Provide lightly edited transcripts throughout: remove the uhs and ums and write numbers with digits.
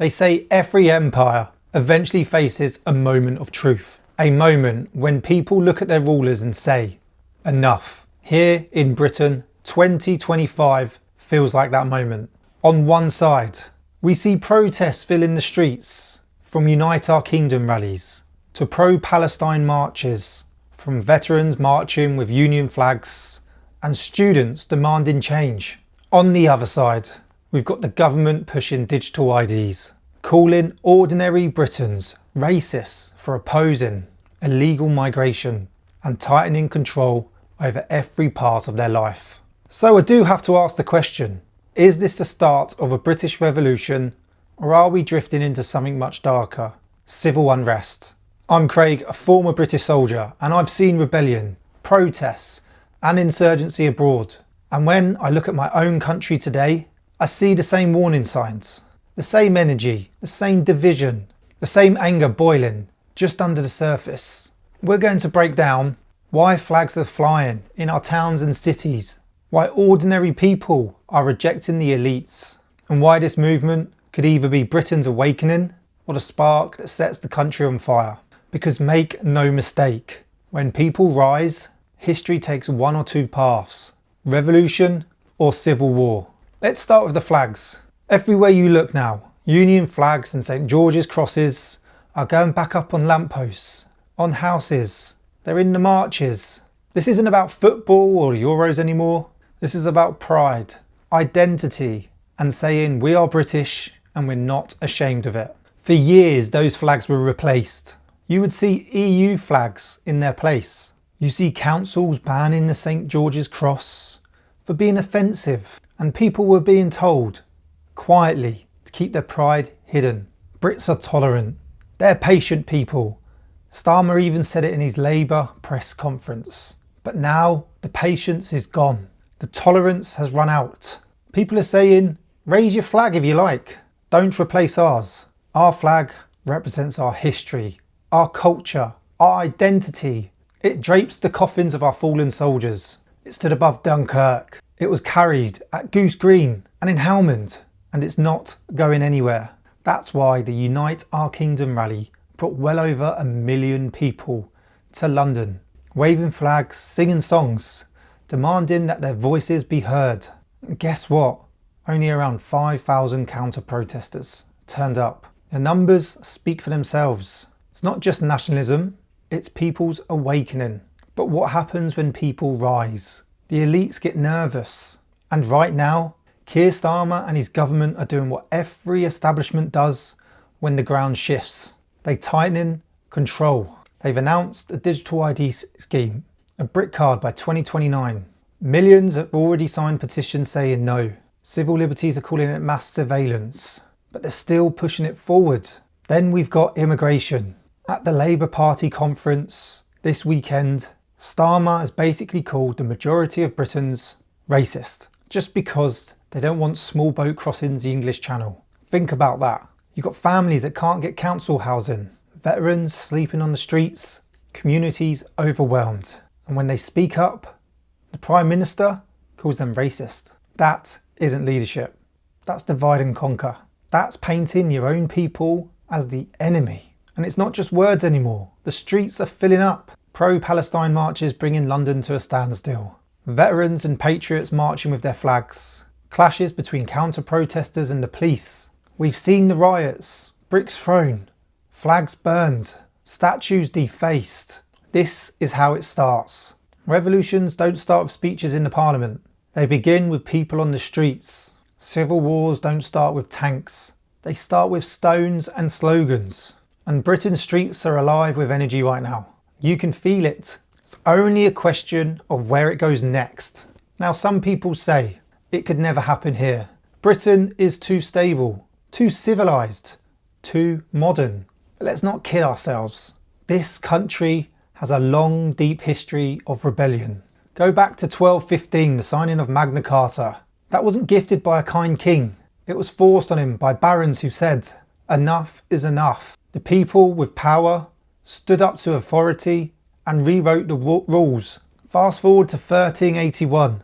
They say every empire eventually faces a moment of truth. A moment when people look at their rulers and say, enough. Here in Britain, 2025 feels like that moment. On one side, we see protests filling the streets, from Unite Our Kingdom rallies to pro-Palestine marches, from veterans marching with union flags and students demanding change. On the other side, we've got the government pushing digital IDs, calling ordinary Britons racists for opposing illegal migration and tightening control over every part of their life. So I do have to ask the question, is this the start of a British revolution, or are we drifting into something much darker? Civil unrest. I'm Craig, a former British soldier, and I've seen rebellion, protests and insurgency abroad. And when I look at my own country today, I see the same warning signs, the same energy, the same division, the same anger boiling just under the surface. We're going to break down why flags are flying in our towns and cities, why ordinary people are rejecting the elites, and why this movement could either be Britain's awakening or the spark that sets the country on fire. Because make no mistake, when people rise, history takes one or two paths: revolution or civil war. Let's start with the flags. Everywhere you look now, Union flags and St George's crosses are going back up on lampposts, on houses. They're in the marches. This isn't about football or Euros anymore. This is about pride, identity, and saying we are British and we're not ashamed of it. For years, those flags were replaced. You would see EU flags in their place. You see councils banning the St George's cross for being offensive, and people were being told quietly to keep their pride hidden. Brits are tolerant. They're patient people. Starmer even said it in his Labour press conference. But now the patience is gone. The tolerance has run out. People are saying, raise your flag if you like. Don't replace ours. Our flag represents our history, our culture, our identity. It drapes the coffins of our fallen soldiers. It stood above Dunkirk. It was carried at Goose Green and in Helmond, and it's not going anywhere. That's why the Unite Our Kingdom rally brought well over 1 million people to London, waving flags, singing songs, demanding that their voices be heard. And guess what? Only around 5,000 counter-protesters turned up. The numbers speak for themselves. It's not just nationalism, it's people's awakening. But what happens when people rise? The elites get nervous. And right now, Keir Starmer and his government are doing what every establishment does when the ground shifts. They tighten control. They've announced a digital ID scheme, a brick card by 2029. Millions have already signed petitions saying no. Civil liberties are calling it mass surveillance, but they're still pushing it forward. Then we've got immigration. At the Labour Party conference this weekend, Starmer has basically called the majority of Britons racist, just because they don't want small boat crossings the English Channel. Think about that. You've got families that can't get council housing, veterans sleeping on the streets, communities overwhelmed. And when they speak up, the Prime Minister calls them racist. That isn't leadership. That's divide and conquer. That's painting your own people as the enemy. And it's not just words anymore. The streets are filling up. Pro-Palestine marches bringing London to a standstill. Veterans and patriots marching with their flags. Clashes between counter-protesters and the police. We've seen the riots. Bricks thrown. Flags burned. Statues defaced. This is how it starts. Revolutions don't start with speeches in the Parliament. They begin with people on the streets. Civil wars don't start with tanks. They start with stones and slogans. And Britain's streets are alive with energy right now. You can feel it. It's only a question of where it goes next. Now, some people say it could never happen here. Britain is too stable, too civilised, too modern. But let's not kid ourselves. This country has a long, deep history of rebellion. Go back to 1215, the signing of Magna Carta. That wasn't gifted by a kind king. It was forced on him by barons who said, enough is enough. The people with power stood up to authority and rewrote the rules. Fast forward to 1381.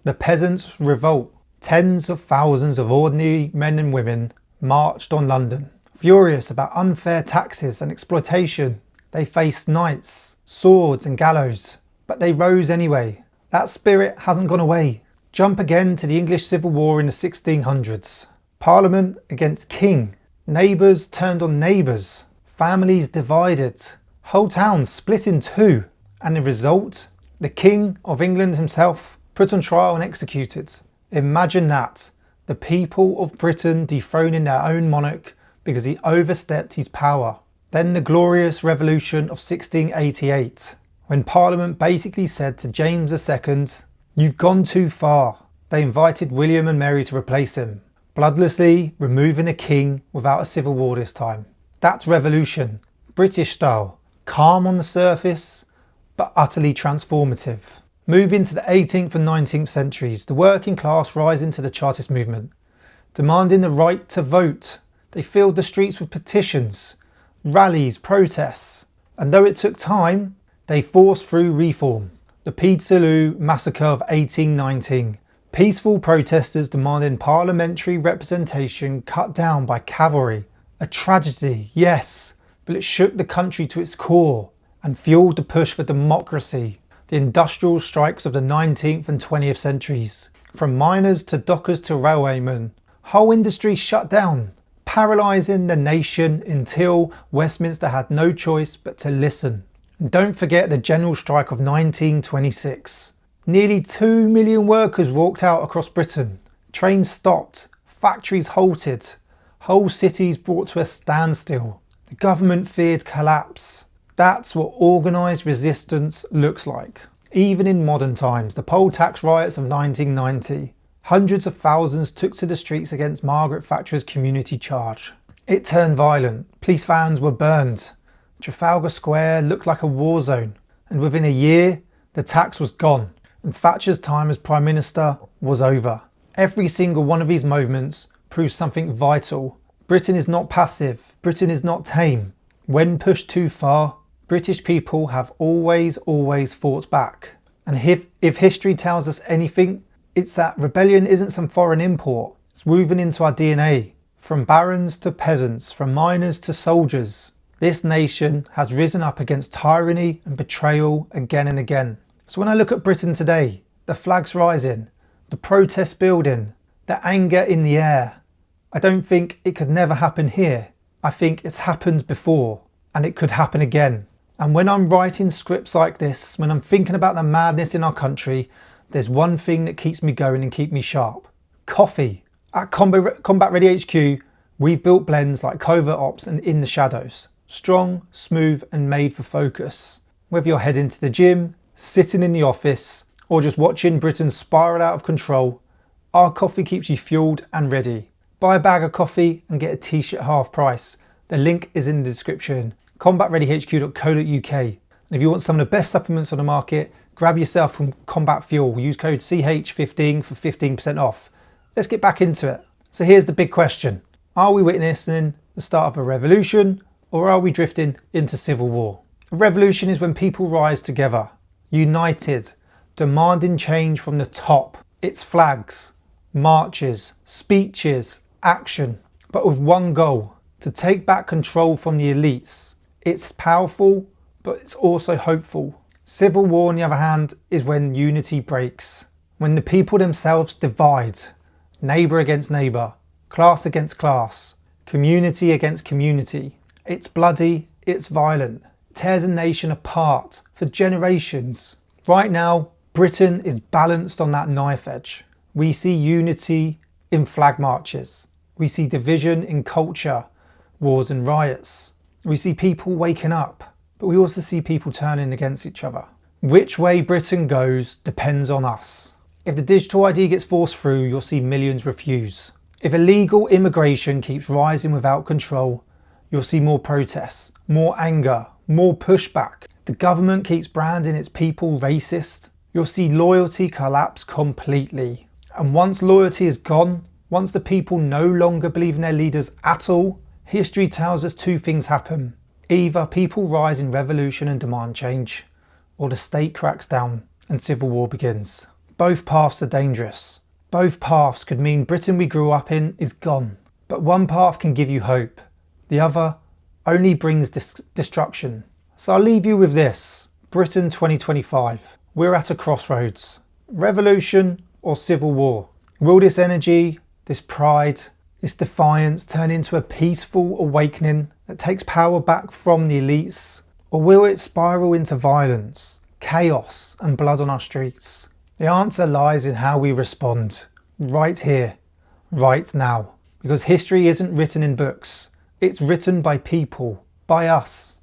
The peasants revolt. Tens of thousands of ordinary men and women marched on London. Furious about unfair taxes and exploitation, they faced knights, swords and gallows. But they rose anyway. That spirit hasn't gone away. Jump again to the English Civil War in the 1600s. Parliament against king. Neighbours turned on neighbours. Families divided. Whole towns split in two. And the result? The King of England himself put on trial and executed. Imagine that. The people of Britain dethroning their own monarch because he overstepped his power. Then the glorious revolution of 1688, when Parliament basically said to James II, "You've gone too far." They invited William and Mary to replace him, bloodlessly removing a king without a civil war this time. That's revolution, British style, calm on the surface, but utterly transformative. Moving to the 18th and 19th centuries, the working class rising to the Chartist movement, demanding the right to vote. They filled the streets with petitions, rallies, protests, and though it took time, they forced through reform. The Peterloo Massacre of 1819. Peaceful protesters demanding parliamentary representation cut down by cavalry. A tragedy, yes, but it shook the country to its core and fueled the push for democracy. The industrial strikes of the 19th and 20th centuries. From miners to dockers to railwaymen, whole industries shut down, paralysing the nation until Westminster had no choice but to listen. And don't forget the general strike of 1926. Nearly 2 million workers walked out across Britain. Trains stopped, factories halted, whole cities brought to a standstill. The government feared collapse. That's what organised resistance looks like. Even in modern times, the poll tax riots of 1990, hundreds of thousands took to the streets against Margaret Thatcher's community charge. It turned violent. Police vans were burned. Trafalgar Square looked like a war zone. And within a year, the tax was gone. And Thatcher's time as Prime Minister was over. Every single one of these moments proves something vital. Britain is not passive. Britain is not tame. When pushed too far, British people have always fought back. And if history tells us anything, it's that rebellion isn't some foreign import. It's woven into our DNA. From barons to peasants, from miners to soldiers, this nation has risen up against tyranny and betrayal again and again. So when I look at Britain today, the flag's rising, the protests building, the anger in the air, I don't think it could never happen here. I think it's happened before and it could happen again. And when I'm writing scripts like this, when I'm thinking about the madness in our country, there's one thing that keeps me going and keep me sharp. Coffee. At Combat Ready HQ, we've built blends like Covert Ops and In the Shadows. Strong, smooth and made for focus. Whether you're heading to the gym, sitting in the office, or just watching Britain spiral out of control, our coffee keeps you fueled and ready. Buy a bag of coffee and get a t-shirt half price. The link is in the description. combatreadyhq.co.uk. And if you want some of the best supplements on the market, grab yourself from Combat Fuel. Use code CH15 for 15% off. Let's get back into it. So here's the big question. Are we witnessing the start of a revolution or are we drifting into civil war? A revolution is when people rise together, united, demanding change from the top. It's flags, marches, speeches, action, but with one goal, to take back control from the elites. It's powerful, but it's also hopeful. Civil war, on the other hand, is when unity breaks, when the people themselves divide, neighbour against neighbour, class against class, community against community. It's bloody, it's violent, it tears a nation apart for generations. Right now, Britain is balanced on that knife edge. We see unity in flag marches. We see division in culture, wars and riots. We see people waking up, but we also see people turning against each other. Which way Britain goes depends on us. If the digital ID gets forced through, you'll see millions refuse. If illegal immigration keeps rising without control, you'll see more protests, more anger, more pushback. The government keeps branding its people racist, you'll see loyalty collapse completely. And once loyalty is gone, once the people no longer believe in their leaders at all, history tells us two things happen. Either people rise in revolution and demand change, or the state cracks down and civil war begins. Both paths are dangerous. Both paths could mean Britain we grew up in is gone. But one path can give you hope, the other only brings destruction. So I'll leave you with this. Britain 2025. We're at a crossroads. Revolution or civil war? Will this energy, this pride, this defiance turn into a peaceful awakening that takes power back from the elites? Or will it spiral into violence, chaos and blood on our streets? The answer lies in how we respond, right here, right now. Because history isn't written in books, it's written by people, by us.